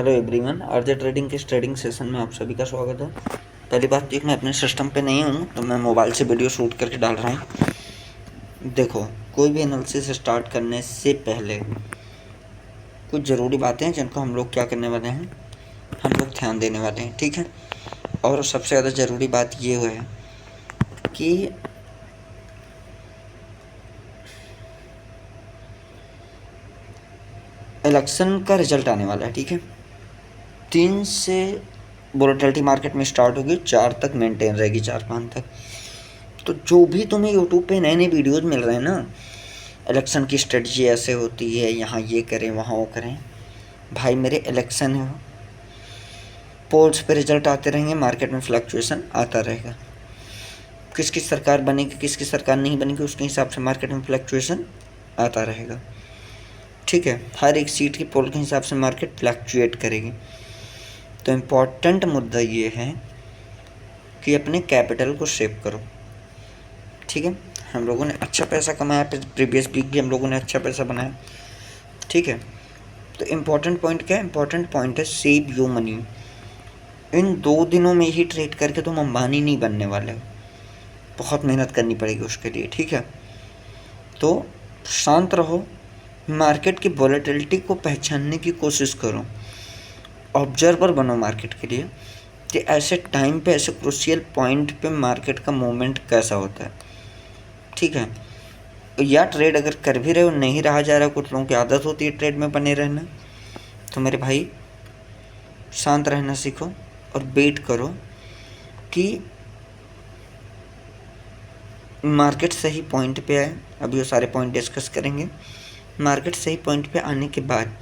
Hello everyone, RJ trading के इस trading session में आप सभी का स्वागत है। पहली बात तो मैं अपने सिस्टम पे नहीं हूँ, तो मैं मोबाइल से वीडियो शूट करके डाल रहा हूँ। देखो, कोई भी एनालिसिस स्टार्ट करने से पहले कुछ ज़रूरी बातें हैं जिनको हम लोग क्या करने वाले हैं, हम लोग ध्यान देने वाले हैं, ठीक है। और सबसे ज़्यादा ज़रूरी बात ये है कि इलेक्शन का रिजल्ट आने वाला है, ठीक है। 3 से वोलेटिलिटी मार्केट में स्टार्ट होगी, 4 तक मेंटेन रहेगी, 4-5 तक। तो जो भी तुम्हें यूट्यूब पे नए नए वीडियोज़ मिल रहे हैं ना, इलेक्शन की स्ट्रेटजी ऐसे होती है, यहाँ ये करें वहाँ वो करें, भाई मेरे इलेक्शन है, पोल्स पे रिजल्ट आते रहेंगे, मार्केट में फ्लक्चुएशन आता रहेगा। किसकी सरकार बनेगी किसकी सरकार नहीं बनेगी उसके हिसाब से मार्केट में फ्लक्चुएशन आता रहेगा, ठीक है। हर एक सीट की पोल के हिसाब से मार्केट फ्लक्चुएट करेगी। तो इम्पॉर्टेंट मुद्दा ये है कि अपने कैपिटल को सेव करो, ठीक है। हम लोगों ने अच्छा पैसा कमाया, प्रीवियस वीक भी हम लोगों ने अच्छा पैसा बनाया, ठीक है। तो इम्पॉर्टेंट पॉइंट क्या है? इम्पॉर्टेंट पॉइंट है सेव योर मनी। इन 2 दिनों में ही ट्रेड करके तुम अंबानी नहीं बनने वाले हो, बहुत मेहनत करनी पड़ेगी उसके लिए, ठीक है। तो शांत रहो, मार्केट की वॉलेटिलिटी को पहचानने की कोशिश करो, ऑब्जर्वर बनो मार्केट के लिए कि ऐसे टाइम पे, ऐसे क्रूशियल पॉइंट पे मार्केट का मूवमेंट कैसा होता है, ठीक है। या ट्रेड अगर कर भी रहे हो, नहीं रहा जा रहा, कुछ लोगों की आदत होती है ट्रेड में बने रहना, तो मेरे भाई शांत रहना सीखो और वेट करो कि मार्केट सही पॉइंट पे आए। अभी वो सारे पॉइंट डिस्कस करेंगे। मार्केट सही पॉइंट पे आने के बाद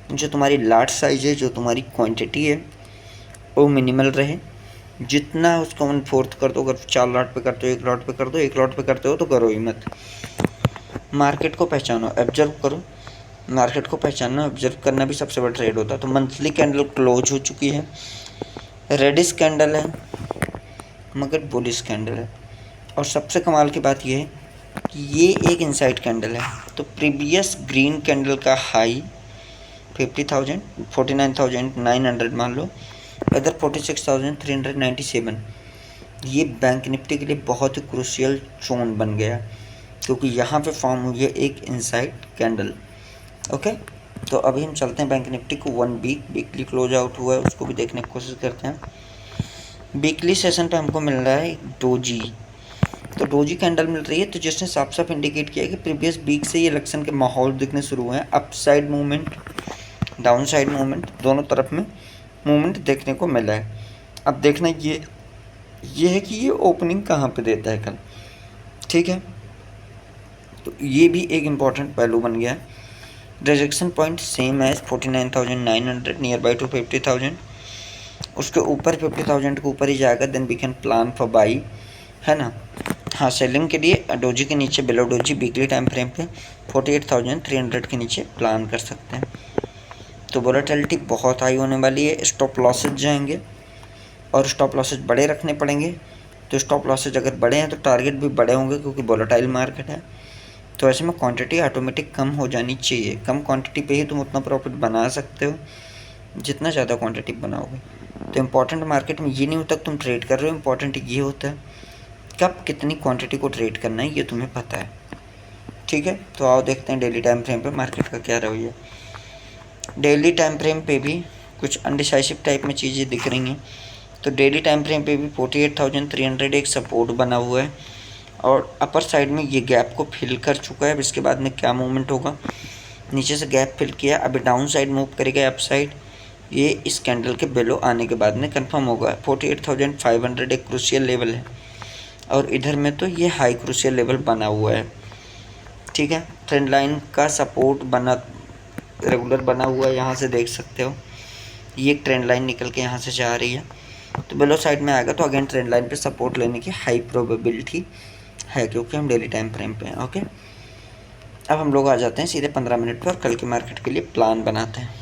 जो तुम्हारी लाट साइज है, जो तुम्हारी क्वांटिटी है, वो मिनिमल रहे। जितना उसको 1/4 कर दो, अगर 4 लॉट पे करते हो 1 लॉट पे कर दो, 1 लॉट पे करते हो तो करो ही मत। मार्केट को पहचानो, ऑब्जर्व करो, मार्केट को पहचानना, ऑब्जर्व करना भी सबसे बड़ा ट्रेड होता है। तो मंथली कैंडल क्लोज हो चुकी है, रेडिश कैंडल है मगर बुलिश कैंडल है। और सबसे कमाल की बात यह है कि ये एक इनसाइड कैंडल है। तो प्रीवियस ग्रीन कैंडल का हाई 50,000, 49,900 मान लो, अदर 46,397, ये बैंक निफ्टी के लिए बहुत ही क्रूशियल जोन बन गया, क्योंकि यहाँ पे फॉर्म हुई है एक इनसाइड कैंडल, ओके। तो अभी हम चलते हैं बैंक निफ्टी को 1 वीकली क्लोज आउट हुआ है उसको भी देखने की कोशिश करते हैं। वीकली सेशन पे हमको मिल रहा है एक डोजी, तो डोजी कैंडल मिल रही है, तो जिसने साफ साफ इंडिकेट किया है कि प्रीवियस वीक से ये इलेक्शन के माहौल दिखने शुरू हुए हैं। Up side movement, down side movement, दोनों तरफ में मूवमेंट देखने को मिला है। अब देखना ये है कि ये ओपनिंग कहाँ पे देता है कल, ठीक है। तो ये भी एक इम्पॉर्टेंट पहलू बन गया है। Rejection point same as 49,900 near by to 50,000, उसके ऊपर 50,000 के ऊपर ही जाएगा, then we can plan for buy, है ना। हाँ, सेलिंग के लिए डोजी के नीचे, below doji weekly time frame पे 48,300 के नीचे प्लान कर सकते हैं। तो वोलेटिलिटी बहुत हाई होने वाली है, स्टॉप लॉसेज जाएंगे और स्टॉप लॉसेज बड़े रखने पड़ेंगे। तो स्टॉप लॉसेज अगर बड़े हैं तो टारगेट भी बड़े होंगे, क्योंकि वोलेटाइल मार्केट है। तो ऐसे में क्वांटिटी ऑटोमेटिक कम हो जानी चाहिए। कम क्वांटिटी पे ही तुम उतना प्रॉफिट बना सकते हो जितना ज़्यादा क्वांटिटी बनाओगे। तो इम्पॉर्टेंट मार्केट में ये नहीं होता तुम ट्रेड कर रहे हो, इम्पॉर्टेंट ये होता है कब कितनी क्वांटिटी को ट्रेड करना है, ये तुम्हें पता है, ठीक है। तो आओ देखते हैं डेली टाइम फ्रेम पे मार्केट का क्या रवैया। डेली टाइम फ्रेम पे भी कुछ अनडिसाइसिव टाइप में चीज़ें दिख रही हैं। तो डेली टाइम फ्रेम पे भी 48,300 एक सपोर्ट बना हुआ है और अपर साइड में ये गैप को फिल कर चुका है। अब इसके बाद में क्या मूवमेंट होगा, नीचे से गैप फिल किया, अभी डाउन साइड मूव करेगा, अप साइड ये इस कैंडल के बिलो आने के बाद में कंफर्म होगा। 48,500 एक क्रूशियल लेवल है और इधर में तो ये हाई क्रूशियल लेवल बना हुआ है, ठीक है। ट्रेंड लाइन का सपोर्ट बना, रेगुलर बना हुआ है, यहाँ से देख सकते हो ये एक ट्रेंड लाइन निकल के यहाँ से जा रही है। तो बिलो साइड में आएगा तो अगेन ट्रेंड लाइन पे सपोर्ट लेने की हाई प्रोबेबिलिटी है, क्योंकि हम डेली टाइम फ्रेम पे हैं, ओके। अब हम लोग आ जाते हैं सीधे 15 मिनट पर, कल के मार्केट के लिए प्लान बनाते हैं।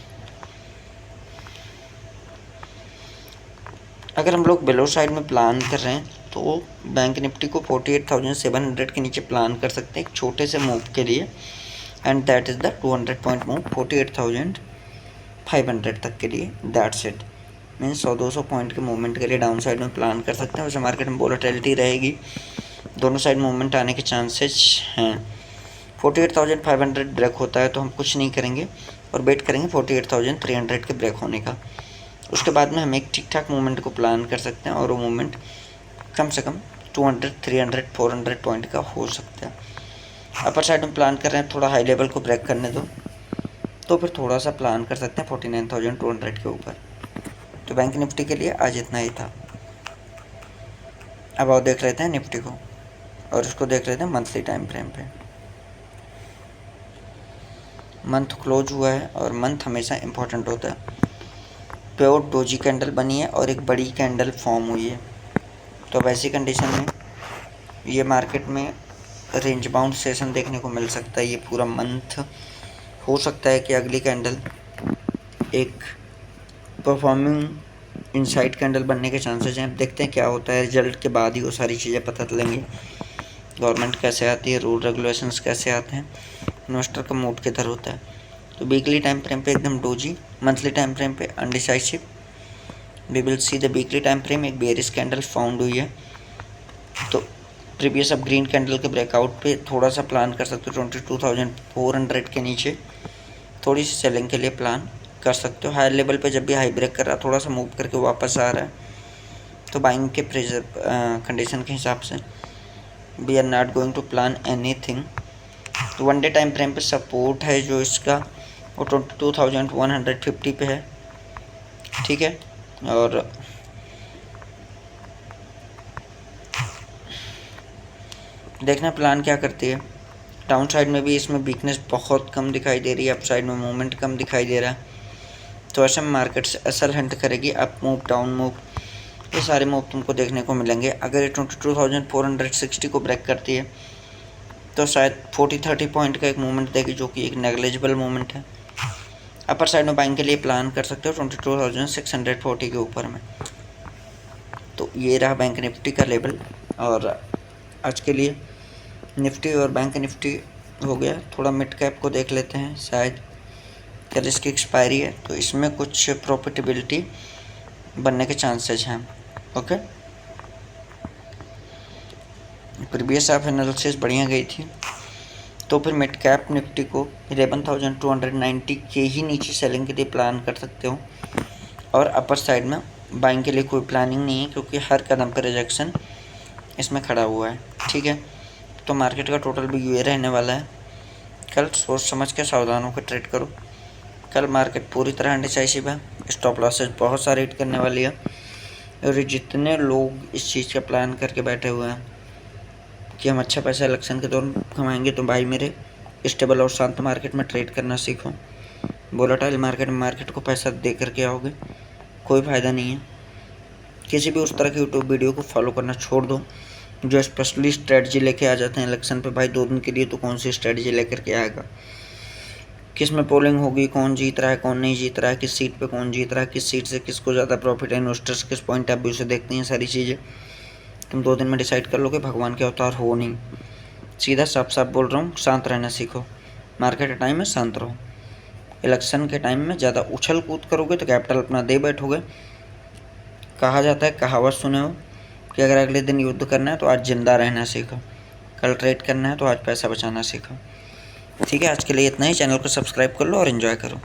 अगर हम लोग बिलो साइड में प्लान कर रहे हैं तो बैंक निफ्टी को 48,700 के नीचे प्लान कर सकते हैं एक छोटे से मूव के लिए, and that is the 200 point move, 48,000 500 तक के लिए। That's it. मीन्स 100-200 पॉइंट के मूवमेंट के लिए डाउन साइड में प्लान कर सकते हैं। वैसे मार्केट में वोलेटिलिटी रहेगी, दोनों साइड मूवमेंट आने के चांसेस हैं। 48,500 ब्रेक होता है तो हम कुछ नहीं करेंगे और वेट करेंगे 48,300 के ब्रेक होने का। उसके बाद में हम एक ठीक ठाक मूवमेंट को प्लान कर सकते हैं और वो मूवमेंट कम से कम 200, 300, 400 पॉइंट का हो सकता है। अपर साइड में प्लान कर रहे हैं, थोड़ा हाई लेवल को ब्रेक करने दो तो फिर थोड़ा सा प्लान कर सकते हैं 49,200 के ऊपर। तो बैंक निफ्टी के लिए आज इतना ही था। अब और देख लेते हैं निफ्टी को, और इसको देख लेते हैं मंथली टाइम फ्रेम पे। मंथ क्लोज हुआ है और मंथ हमेशा इम्पोर्टेंट होता है। प्योर डोजी कैंडल बनी है और एक बड़ी कैंडल फॉर्म हुई है, तो अब ऐसी कंडीशन में ये मार्केट में रेंज बाउंड सेशन देखने को मिल सकता है। ये पूरा मंथ हो सकता है कि अगली कैंडल एक परफॉर्मिंग इनसाइड कैंडल बनने के चांसेस हैं। देखते हैं क्या होता है, रिजल्ट के बाद ही वो सारी चीज़ें पता चलेंगी। गवर्नमेंट कैसे आती है, रूल रेगुलेशंस कैसे आते हैं, इन्वेस्टर का मूड किधर होता है। तो वीकली टाइम फ्रेम पे एकदम डोजी, मंथली टाइम फ्रेम पे undecisive. We will see the weekly time frame एक बेयरिश कैंडल फाउंड हुई है, तो प्रीवियस अब ग्रीन कैंडल के ब्रेकआउट पे थोड़ा सा प्लान कर सकते हो। 22,400 के नीचे थोड़ी सी सेलिंग के लिए प्लान कर सकते हो। हायर लेवल पे जब भी हाई ब्रेक कर रहा है, थोड़ा सा मूव करके वापस आ रहा है, तो बाइंग के प्रेशर कंडीशन के हिसाब से we are not going to plan anything. तो वन डे टाइम फ्रेम पे सपोर्ट है जो इसका वो 22,150 पे है, ठीक है। और देखना प्लान क्या करती है। डाउन साइड में भी इसमें वीकनेस बहुत कम दिखाई दे रही है, अप साइड में मूवमेंट कम दिखाई दे रहा है। तो ऐसे में मार्केट से असल हंट करेगी, अप मूव, डाउन मूव, ये सारे मूव तुमको देखने को मिलेंगे। अगर ये 22,460 को ब्रेक करती है तो शायद 40-30 पॉइंट का एक मूवमेंट देगी, जो कि एक नेग्लिजिबल मूवमेंट है। अपर साइड में बाइंग के लिए प्लान कर सकते हो 22,640 के ऊपर में। तो ये रहा बैंक निफ्टी का लेवल। और आज के लिए निफ्टी और बैंक निफ्टी हो गया। थोड़ा मिड कैप को देख लेते हैं, शायद कल इसकी एक्सपायरी है तो इसमें कुछ प्रॉफिटेबिलिटी बनने के चांसेस हैं। ओके, प्रीवियस हाफ एनालिसिस बढ़िया गई थी, तो फिर मिड कैप निफ्टी को 11,290 के ही नीचे सेलिंग के लिए प्लान कर सकते हो। और अपर साइड में बाइंग के लिए कोई प्लानिंग नहीं है, क्योंकि हर कदम पर रिजेक्शन इसमें खड़ा हुआ है, ठीक है। तो मार्केट का टोटल भी ये रहने वाला है। कल सोच समझ के सावधान होकर ट्रेड करो। कल मार्केट पूरी तरह अनडिसाइसिव है, स्टॉप लॉसेज बहुत सारे हिट करने वाली है। और जितने लोग इस चीज़ का प्लान करके बैठे हुए हैं कि हम अच्छा पैसा इलेक्शन के दौरान कमाएंगे, तो भाई मेरे स्टेबल और शांत मार्केट में ट्रेड करना सीखो। वोलेटाइल मार्केट में मार्केट को पैसा दे करके आओगे, कोई फ़ायदा नहीं है। किसी भी उस तरह की यूट्यूब वीडियो को फॉलो करना छोड़ दो जो स्पेशली स्ट्रेटजी लेके आ जाते हैं इलेक्शन पे। भाई 2 दिन के लिए तो कौन सी स्ट्रेटजी लेकर के आएगा, किस में पोलिंग होगी, कौन जीत रहा है, कौन नहीं जीत रहा है, किस सीट पे कौन जीत रहा है, किस सीट से किसको ज़्यादा प्रॉफिट है, इन्वेस्टर्स किस पॉइंट ऑफ व्यू से देखते हैं, सारी चीज़ें तुम 2 दिन में डिसाइड कर लोगे। भगवान के अवतार हो नहीं। सीधा साफ साफ बोल रहा हूँ, शांत रहना सीखो। मार्केट के टाइम में शांत रहो। इलेक्शन के टाइम में ज़्यादा उछल कूद करोगे तो कैपिटल अपना दे बैठोगे। कहा जाता है, कहावत सुने हो कि अगर अगले दिन युद्ध करना है तो आज जिंदा रहना सीखो, कल ट्रेड करना है तो आज पैसा बचाना सीखो। ठीक है, आज के लिए इतना ही। चैनल को सब्सक्राइब कर लो और एंजॉय करो।